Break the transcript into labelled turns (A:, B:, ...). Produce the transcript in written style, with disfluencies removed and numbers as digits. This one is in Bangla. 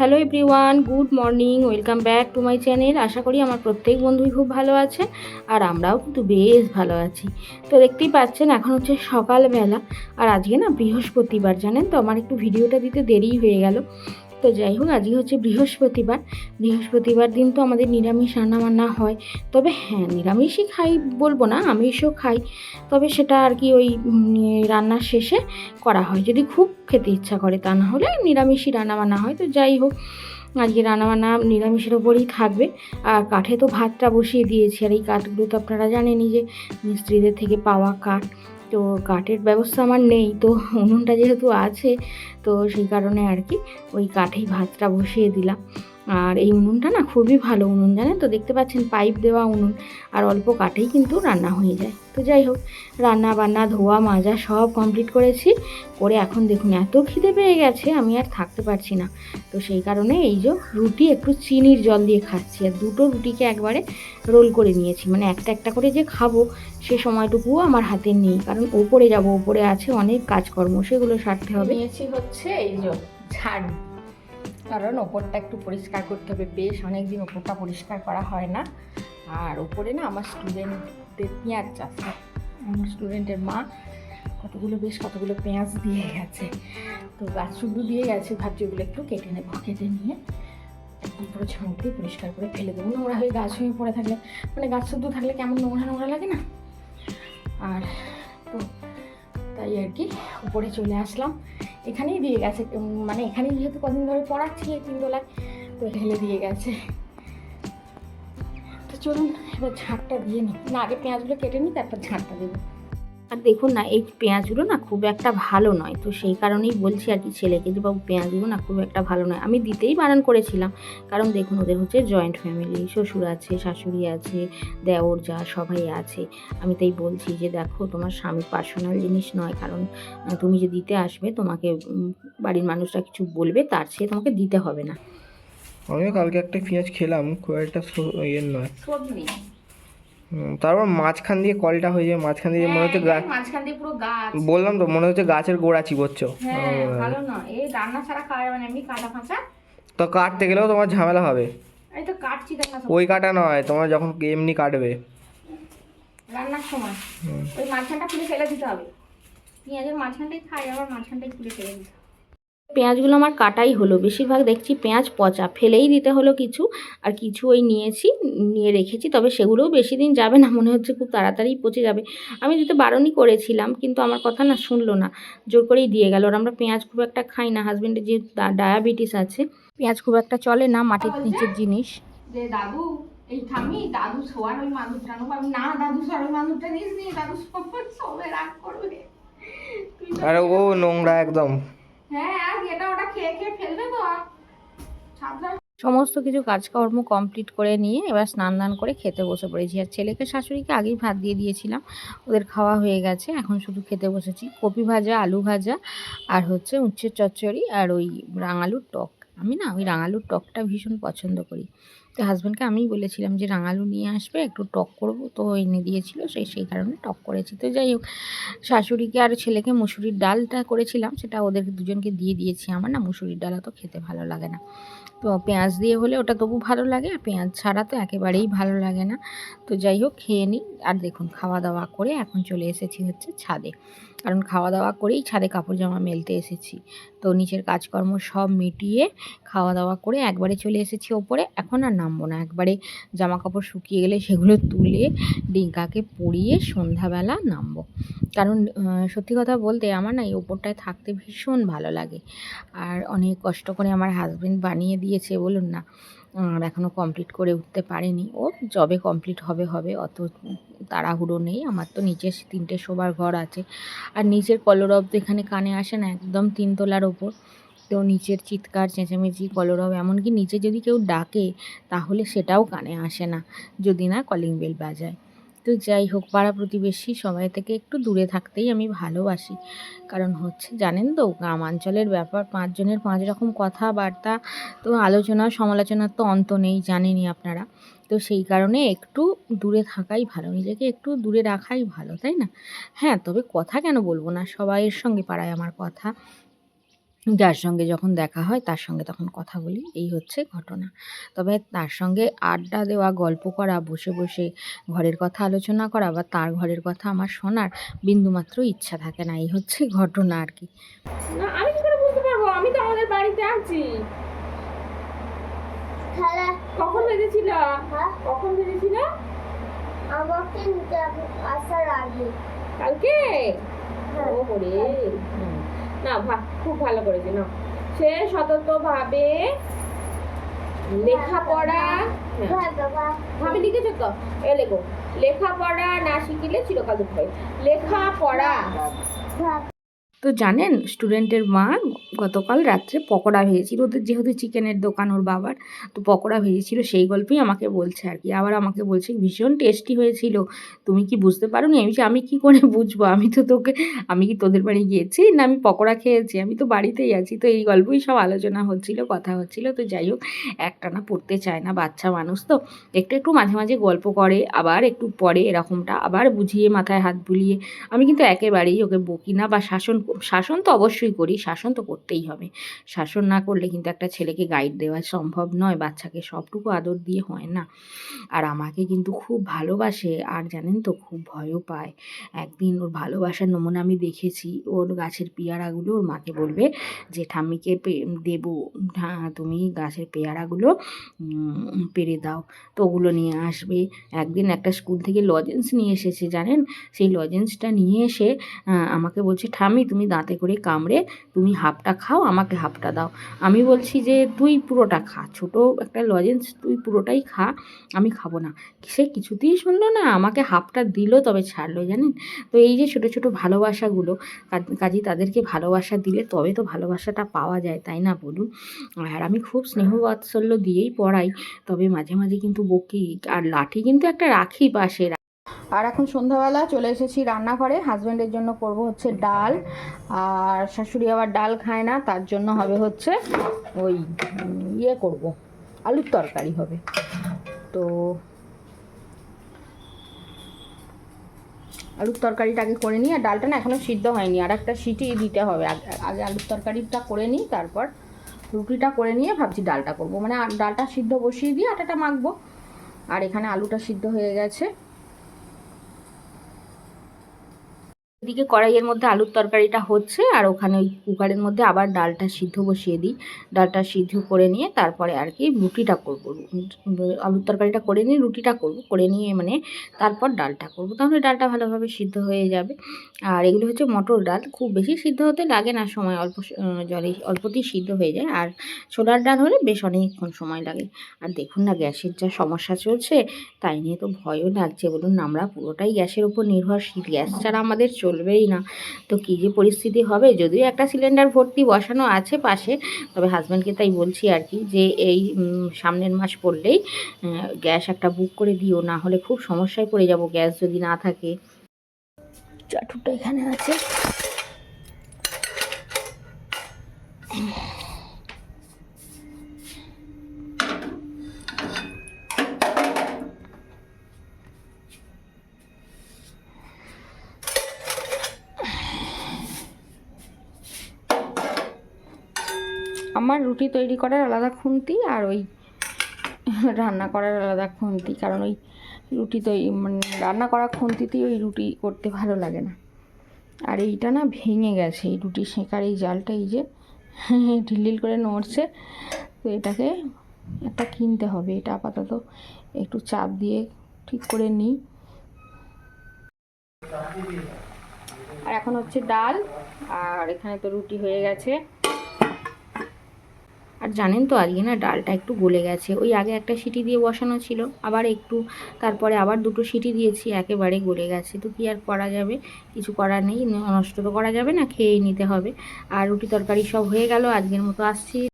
A: Hello everyone, good morning, welcome back to my channel. আশা করি আমার প্রত্যেক বন্ধুই খুব ভালো আছে আর আমরাও কিন্তু বেশ ভালো আছি। তো দেখতেই পাচ্ছেন এখন হচ্ছে সকালবেলা আর আজকে না বৃহস্পতিবার, জানেন তো আমার একটু ভিডিওটা দিতে দেরি হয়ে গেল। তো যাই হোক, আজকে হচ্ছে বৃহস্পতিবার দিন তো আমাদের নিরামিষ রান্নাবান্না হয়। তবে হ্যাঁ, নিরামিষই খাই বলবো না, আমিষও খাই। তবে সেটা আর কি ওই রান্নার শেষে করা হয়, যদি খুব খেতে ইচ্ছা করে, তা না হলে নিরামিষই রান্নাবান্না হয়। তো যাই হোক, আজকে রান্নাবান্না নিরামিষের ওপরই থাকবে। আর কাঠে তো ভাতটা বসিয়ে দিয়েছি, আর এই কাঠগুলো তো আপনারা জানেনই যে মিস্ত্রিদের থেকে পাওয়া কাঠ। তো কাঠের ব্যবস্থা আমার নেই, তো উনুনটা যেহেতু আছে তো সেই কারণে আর কি ওই কাঠেই ভাতটা বসিয়ে দিলাম। আর এই উনুনটা না খুবই ভালো উনুন, জানেন তো, দেখতে পাচ্ছেন পাইপ দেওয়া উনুন, আর অল্প কাঠেই কিন্তু রান্না হয়ে যায়। তো যাই হোক, রান্না বান্না ধোয়া মাজা সব কমপ্লিট করেছি, করে এখন দেখুন এত খিদে পেয়ে গেছে আমি আর থাকতে পারছি না। তো সেই কারণে এই যে রুটি একটু চিনির জল দিয়ে খাচ্ছি, আর দুটো রুটিকে একবারে রোল করে নিয়েছি, মানে একটা একটা করে যে খাবো সে সময়টুকুও আমার হাতে নেই, কারণ ওপরে যাব, ওপরে আছে অনেক কাজকর্ম, সেগুলো সারতে হবে। নিয়েছি হচ্ছে এই যে ঝাড়ু, কারণ ওপরটা একটু পরিষ্কার করতে হবে, বেশ অনেক দিন ওপরটা পরিষ্কার করা হয় না। আর ওপরে না আমার স্টুডেন্টদের পেঁয়াজ চাষ হয়, আমার স্টুডেন্টের মা কতগুলো পেঁয়াজ দিয়ে গেছে, তো গাছ শুধু দিয়ে গেছে, ভাবছি ওগুলো একটু কেটে নেবো, কেটে নিয়ে একদম পুরো ঝাঁট দিয়ে পরিষ্কার করে ফেলে দেবো। নোংরা হয়ে গাছ হয়ে পড়ে থাকলে, মানে গাছ শুদ্ধ থাকলে কেমন নোংরা নোংরা লাগে না। আর তো তাই আর কি উপরে চলে আসলাম, এখানেই দিয়ে গেছে, মানে এখানেই যেহেতু কদিন ধরে পড়াচ্ছি এই 3 তলায়, তো ঢেলে দিয়ে গেছে। তো চলুন এবার ঝাঁটটা দিয়ে নিই, না আগে পেঁয়াজগুলো কেটে নিই তারপর ঝাঁটটা দেবো। আর দেখুন না, এই পেঁয়াজগুলো না খুব একটা ভালো নয়, তো সেই কারণেই বলছি আর কি ছেলেকে যে বাবু পেঁয়াজগুলো না খুব একটা ভালো নয়। আমি দিতেই বারণ করেছিলাম, কারণ দেখুন ওদের হচ্ছে জয়েন্ট ফ্যামিলি, শ্বশুর আছে, শাশুড়ি আছে, দেওর যা সবাই আছে। আমি তাই বলছি যে দেখো তোমার স্বামীর পার্সোনাল জিনিস নয়, কারণ তুমি যে দিতে আসবে তোমাকে বাড়ির মানুষরা কিছু বলবে, তার চেয়ে তোমাকে দিতে হবে না।
B: আমিও কালকে একটা পেঁয়াজ খেলাম, খুব একটা ইয়ের নয়।
A: সবজি
B: তারপর মাঝখান দিয়ে কলটা হয়ে যায়, মাঝখান দিয়ে মনে হচ্ছে গাছ,
A: মাঝখান দিয়ে পুরো গাছ,
B: বললাম তো মনে হচ্ছে গাছের গোড়া চিবোচ্ছ।
A: হ্যাঁ ভালো নয়, এই রান্না ছাড়া খাওয়া যাবে না, এমনি কাঁচা ফাঁচা।
B: তো কাটতে গেলেও তোমার ঝামেলা হবে।
A: এই তো কাটছি দেখ না,
B: ওই কাটা নয়, তোমার যখন এমনি কাটবে
A: রান্নার সময় ওই মাঝখানটা খুলে ফেলে দিতে হবে, পেঁয়াজের মাঝখানটাই খাই, আবার মাঝখানটাই খুলে ফেলে দিতে হবে। পেঁয়াজগুলো আমার কাটাই হলো, বেশিরভাগ দেখছি পেঁয়াজ পচা, ফেলেই দিতে হলো কিছু, আর কিছু ওই নিয়ে রেখেছি, তবে সেগুলোও বেশি দিন যাবে না, মনে হচ্ছে খুব তাড়াতাড়ি পচে যাবে। আমি দিতে বারণই করেছিলাম, কিন্তু আমার কথা না শুনলো না, জোর করেই দিয়ে গেল। আর আমরা পেঁয়াজ খুব একটা খাই না, হাজব্যান্ডের যে ডায়াবেটিস আছে, পেঁয়াজ খুব একটা চলে না, মাটির নিচের জিনিস। যে দাদু এই থামি, দাদু শোয়ার ওই মাদুরটা নেবো, আমি না দাদু শোয়ার ওই মাদুরটা নিস নি, দাদু সবে রাগ করবে।
B: আরে ও নোংরা একদম।
A: হ্যাঁ, আর এটা ওটা খেয়ে খেয়ে ফেলবে তো। সমস্ত কিছু কাজকর্ম কমপ্লিট করে নিয়ে এবার স্নান দান করে খেতে বসে পড়েছি। আর ছেলেকে শাশুড়িকে আগেই ভাত দিয়ে দিয়েছিলাম, ওদের খাওয়া হয়ে গেছে, এখন শুধু খেতে বসেছি। কপি ভাজা, আলু ভাজা, আর হচ্ছে উচ্ছের চচ্চড়ি, আর ওই রাঙালুর টক। আমি না ওই রাঙালুর টকটা ভীষণ পছন্দ করি, তো হাজব্যান্ডকে আমিই বলেছিলাম যে রাঙালু নিয়ে আসবে, একটু টক করব, তো এনে দিয়েছিল, সেই কারণে টক করেছি। তো যাই হোক, শাশুড়িকে আর ছেলেকে মুসুরির ডালটা করেছিলাম, সেটা ওদের দুজনকে দিয়ে দিয়েছি। আমার না মুসুরির ডাল তো খেতে ভালো লাগে না, তো পেঁয়াজ দিয়ে হলে ওটা তবু ভালো লাগে, আর পেঁয়াজ ছাড়া তো একেবারেই ভালো লাগে না। তো যাই হোক, খেয়ে নিই। আর দেখুন খাওয়া দাওয়া করে এখন চলে এসেছি হচ্ছে ছাদে, কারণ খাওয়া দাওয়া করেই ছাদে কাপড় জামা মেলতে এসেছি। তো নিচের কাজকর্ম সব মিটিয়ে খাওয়া দাওয়া করে একবারে চলে এসেছি ওপরে, এখন আর নামবো না, একবারে জামা কাপড় শুকিয়ে গেলে সেগুলো তুলে ডিঙ্কাকে পরিয়ে সন্ধ্যাবেলা নামবো। কারণ সত্যি কথা বলতে আমার না এই ওপরটায় থাকতে ভীষণ ভালো লাগে, আর অনেক কষ্ট করে আমার হাজবেন্ড বানিয়ে দিয়েছে বলুন না, আর এখনও কমপ্লিট করে উঠতে পারেনি। ও যবে কমপ্লিট হবে, অত তাড়াহুড়ো নেই। আমার তো নিচে 3টে শোবার ঘর আছে, আর নিচের কলরব তো এখানে কানে আসে না, একদম 3 তলার ওপর, তো নিচের চিৎকার চেঁচামেচি কলরব, এমনকি নিচে যদি কেউ ডাকে তাহলে সেটাও কানে আসে না, যদি না কলিং বেল বাজায়। তো যাই হোক, পাড়া প্রতিবেশী সবাই থেকে একটু দূরে থাকতেই আমি ভালোবাসি, কারণ হচ্ছে জানেন তো গ্রামাঞ্চলের ব্যাপার, 5 জনের 5 রকম কথাবার্তা, তো আলোচনা সমালোচনার তো অন্ত নেই, জানেনই আপনারা। তো সেই কারণে একটু দূরে থাকাই ভালো, নিজেকে একটু দূরে রাখাই ভালো, তাই না? হ্যাঁ, তবে কথা কেন বলবো না, সবাইয়ের সঙ্গে পাড়ায় আমার কথা। যার সঙ্গে যখন দেখা হয় তার সঙ্গে তখন কথা বলি, এই হচ্ছে ঘটনা। তবে তার সঙ্গে আড্ডা দেওয়া, গল্প করা, বসে বসে ঘরের কথা আলোচনা করা বা তার ঘরের কথা আমার শোনার বিন্দুমাত্র ইচ্ছা থাকে না, এই হচ্ছে ঘটনা আর কি। না আমি কি করে বুঝতে পারবো, আমি তো আমাদের বাড়িতে আছি। কখন ভেজেছিল? কখন ভেজেছিল?
C: আমাকে আসার আগে।
A: কালকে? ও রে, না খুব ভালো করেছে না। সে সততভাবে লেখাপড়া, ভাবে লিখেছো তো, এ লেখো, লেখাপড়া না শিখিলে চিরকাল দুঃখ হয়। লেখাপড়া। তো জানেন, স্টুডেন্টের মা গতকাল রাত্রে পকোড়া ভেজেছিল, ওদের যেহেতু চিকেনের দোকান ওর বাবার, তো পকোড়া ভেজেছিল, সেই গল্পই আমাকে বলছে আর কি। আবার আমাকে বলছে ভীষণ টেস্টি হয়েছিল, তুমি কি বুঝতে পারো নি? আমি কি করে বুঝবো, আমি কি তোদের বাড়ি গিয়েছি না আমি পকোড়া খেয়েছি, আমি তো বাড়িতেই আছি। তো এই গল্পই সব আলোচনা হচ্ছিল, কথা হচ্ছিল। তো যাই হোক, একটানা পড়তে চায় না, বাচ্চা মানুষ তো একটু একটু মাঝে মাঝে গল্প করে, আবার একটু পড়ে, এরকমটা আবার বুঝিয়ে মাথায় হাত বুলিয়ে। আমি কিন্তু একেবারেই ওকে বকি না বা শাসন তো অবশ্যই করি, শাসন তো করতেই হবে। শাসন না করলে কিন্তু একটা ছেলেকে গাইড দেওয়া সম্ভব নয়, বাচ্চাকে সবটুকু আদর দিয়ে হয় না। আর আমাকে কিন্তু খুব ভালোবাসে, আর জানেন তো খুব ভয়ও পায়। একদিন ওর ভালোবাসার নমুনা আমি দেখেছি, ওর গাছের পেয়ারাগুলো ওর মাকে বলবে যে ঠাম্মিকে দেবো, হ্যাঁ তুমি গাছের পেয়ারাগুলো পেড়ে দাও, তো ওগুলো নিয়ে আসবে। একদিন একটা স্কুল থেকে লজেন্স নিয়ে এসেছে জানেন, সেই লজেন্সটা নিয়ে এসে আমাকে বলছে ঠাম্মি তুমি দাঁতে করে কামড়ে তুমি হাফটা খাও, আমাকে হাফটা দাও। আমি বলছি যে তুই পুরোটা খা, ছোটো একটা লজেন্স, তুই পুরোটাই খা, আমি খাবো না। সে কিছুতেই শুনলো না, আমাকে হাফটা দিল, তবে ছাড়লো জানেন। তো এই যে ছোটো ছোটো ভালোবাসাগুলো, কাজেই তাদেরকে ভালোবাসা দিলে তবে তো ভালোবাসাটা পাওয়া যায়, তাই না বলুন? আর আমি খুব স্নেহ বাৎসল্য দিয়েই পড়াই, তবে মাঝে মাঝে কিন্তু বকি, আর লাঠি কিন্তু একটা রাখি পাশে। আর এখন সন্ধ্যাবেলা চলে এসেছি রান্নাঘরে, হাজব্যান্ডের জন্য করব হচ্ছে ডাল, আর শাশুড়ি আবার ডাল খায় না, তার জন্য হবে হচ্ছে ওই করব, আলুর তরকারি হবে। তো আলুর তরকারিটা আগে করে নিই, আর ডালটা না এখনও সিদ্ধ হয়নি, আর একটা সিটি দিতে হবে। আগে আলুর তরকারিটা করে নিই, তারপর রুটিটা করে নিয়ে ভাবছি ডালটা করব, মানে ডালটা সিদ্ধ বসিয়ে দিয়ে আটাটা মাখবো। আর এখানে আলুটা সিদ্ধ হয়ে গেছে, এদিকে কড়াইয়ের মধ্যে আলুর তরকারিটা হচ্ছে, আর ওখানে ওই কুকারের মধ্যে আবার ডালটা সিদ্ধ বসিয়ে দিই। ডালটা সিদ্ধ করে নিয়ে তারপরে আর কি রুটিটা করব, আলুর তরকারিটা করে নিয়ে রুটিটা করব, করে নিয়ে মানে তারপর ডালটা করব, তাহলে ডালটা ভালোভাবে সিদ্ধ হয়ে যাবে। আর এগুলো হচ্ছে মটর ডাল, খুব বেশি সিদ্ধ হতে লাগে না সময়, জলে অল্পতেই সিদ্ধ হয়ে যায়। আর ছোলার ডাল হলে বেশ অনেকক্ষণ সময় লাগে। আর দেখুন না গ্যাসের যা সমস্যা চলছে, তাই নিয়ে তো ভয়ও লাগছে বলুন। আমরা পুরোটাই গ্যাসের উপর নির্ভরশীল, গ্যাস ছাড়া আমাদের চলবেই না। তো কী যে পরিস্থিতি হবে, যদিও একটা সিলিন্ডার ভর্তি বসানো আছে পাশে, তবে হাজব্যান্ডকে তাই বলছি আর কি যে এই সামনের মাস পড়লেই গ্যাস একটা বুক করে দিও, না হলে খুব সমস্যায় পড়ে যাব গ্যাস যদি না থাকে। চাটুটা এখানে আছে, আমার রুটি তৈরি করার আলাদা খুন্তি আর ওই রান্না করার আলাদা খুন্তি, কারণ ওই রুটি মানে রান্না করা খুন্তিতেই ওই রুটি করতে ভালো লাগে না। আর এইটা না ভেঙে গেছে, এই রুটি সেঁকার এই জালটা, এই যে ঢিলঢিল করে নড়ছে, তো এটাকে একটা কিনতে হবে। এটা আপাতত একটু চাপ দিয়ে ঠিক করে নিই। আর এখন হচ্ছে ডাল, আর এখানে তো রুটি হয়ে গেছে। আর জানেন তো আজকে না ডালটা একটু গলে গেছে, ওই আগে একটা সিটি দিয়ে বসানো ছিল, আবার একটু তারপরে আবার দুটো সিটি দিয়েছি, একেবারে গলে গেছে। তো কী আর করা যাবে, কিছু করার নেই, নষ্ট তো করা যাবে না, খেয়েই নিতে হবে। আর রুটি তরকারি সব হয়ে গেল, আজকের মতো আসছি।